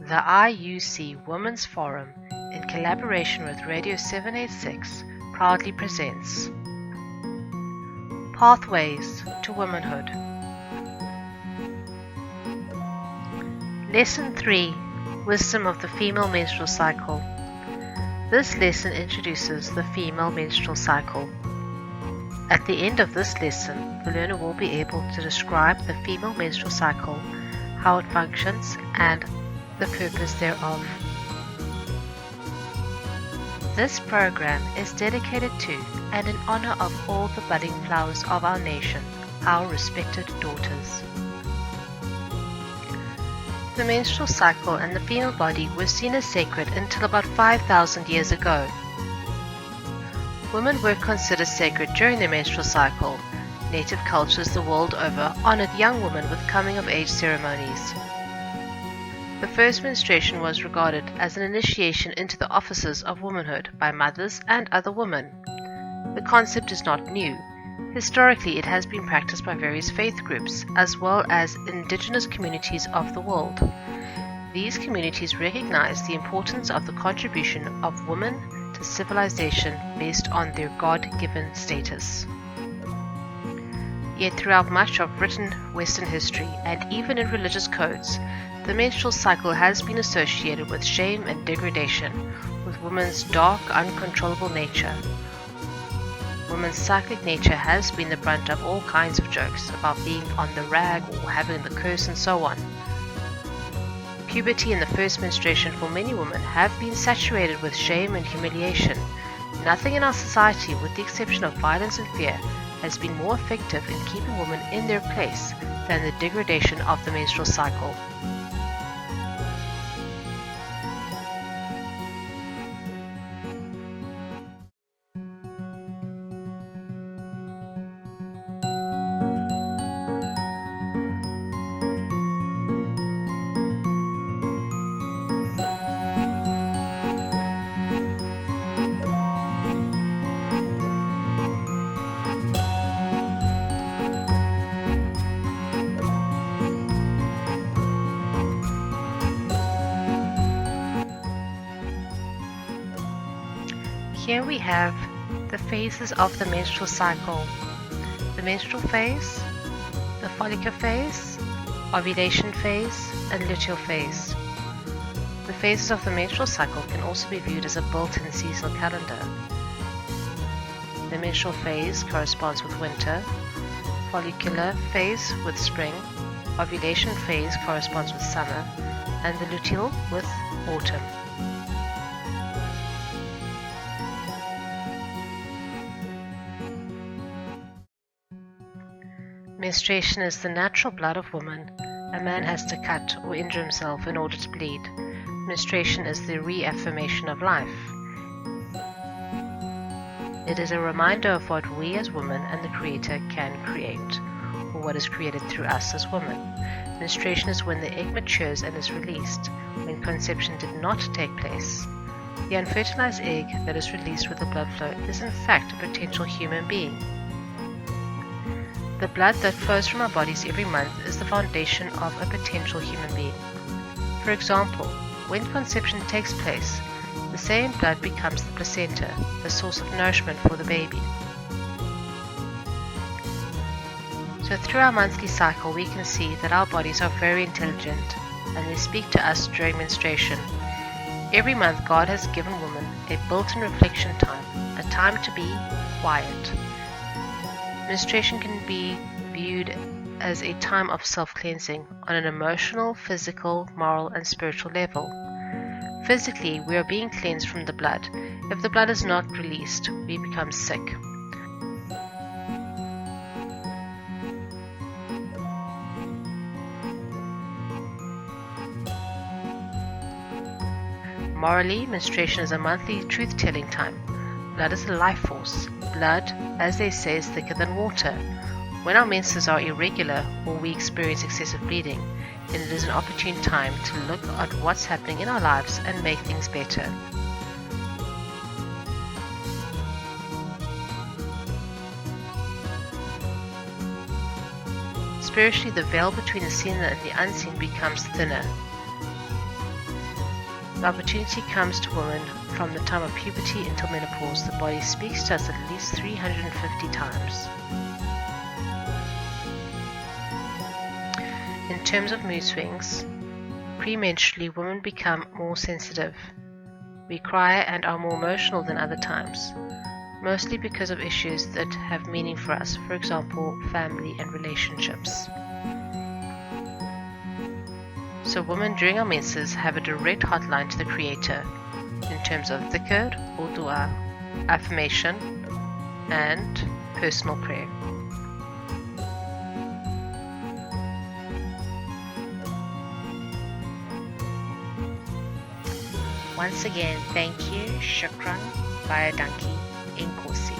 The IUC Women's Forum, in collaboration with Radio 786, proudly presents Pathways to Womanhood. Lesson 3, Wisdom of the Female Menstrual Cycle. This lesson introduces the female menstrual cycle. At the end of this lesson, the learner will be able to describe the female menstrual cycle, how it functions, and the purpose thereof. This program is dedicated to and in honor of all the budding flowers of our nation, our respected daughters. The menstrual cycle and the female body were seen as sacred until about 5,000 years ago. Women were considered sacred during their menstrual cycle. Native cultures the world over honored young women with coming-of-age ceremonies. The first menstruation was regarded as an initiation into the offices of womanhood by mothers and other women. The concept is not new. Historically, it has been practiced by various faith groups as well as indigenous communities of the world. These communities recognize the importance of the contribution of women to civilization based on their God-given status. Yet throughout much of written Western history and even in religious codes, the menstrual cycle has been associated with shame and degradation, with women's dark, uncontrollable nature. Women's cyclic nature has been the brunt of all kinds of jokes about being on the rag or having the curse and so on. Puberty and the first menstruation for many women have been saturated with shame and humiliation. Nothing in our society, with the exception of violence and fear, has been more effective in keeping women in their place than the degradation of the menstrual cycle. Here we have the phases of the menstrual cycle: the menstrual phase, the follicular phase, ovulation phase, and luteal phase. The phases of the menstrual cycle can also be viewed as a built-in seasonal calendar. The menstrual phase corresponds with winter, follicular phase with spring, ovulation phase corresponds with summer, and the luteal with autumn. Menstruation is the natural blood of woman. A man has to cut or injure himself in order to bleed. Menstruation is the re-affirmation of life. It is a reminder of what we as women and the Creator can create, or what is created through us as women. Menstruation is when the egg matures and is released, when conception did not take place. The unfertilized egg that is released with the blood flow is in fact a potential human being. The blood that flows from our bodies every month is the foundation of a potential human being. For example, when conception takes place, the same blood becomes the placenta, the source of nourishment for the baby. So through our monthly cycle, we can see that our bodies are very intelligent and they speak to us during menstruation. Every month, God has given women a built-in reflection time, a time to be quiet. Menstruation can be viewed as a time of self-cleansing on an emotional, physical, moral, and spiritual level. Physically, we are being cleansed from the blood. If the blood is not released, we become sick. Morally, menstruation is a monthly truth-telling time. Blood is a life force. Blood, as they say, is thicker than water. When our menses are irregular or we experience excessive bleeding, then it is an opportune time to look at what's happening in our lives and make things better. Spiritually, the veil between the seen and the unseen becomes thinner. The opportunity comes to women from the time of puberty until menopause. The body speaks to us at least 350 times. In terms of mood swings, premenstrually women become more sensitive. We cry and are more emotional than other times, mostly because of issues that have meaning for us, for example, family and relationships. So women during our menses have a direct hotline to the Creator in terms of dhikr or dua, affirmation, and personal prayer. Once again, thank you, shukran, via Danki, Inkosi.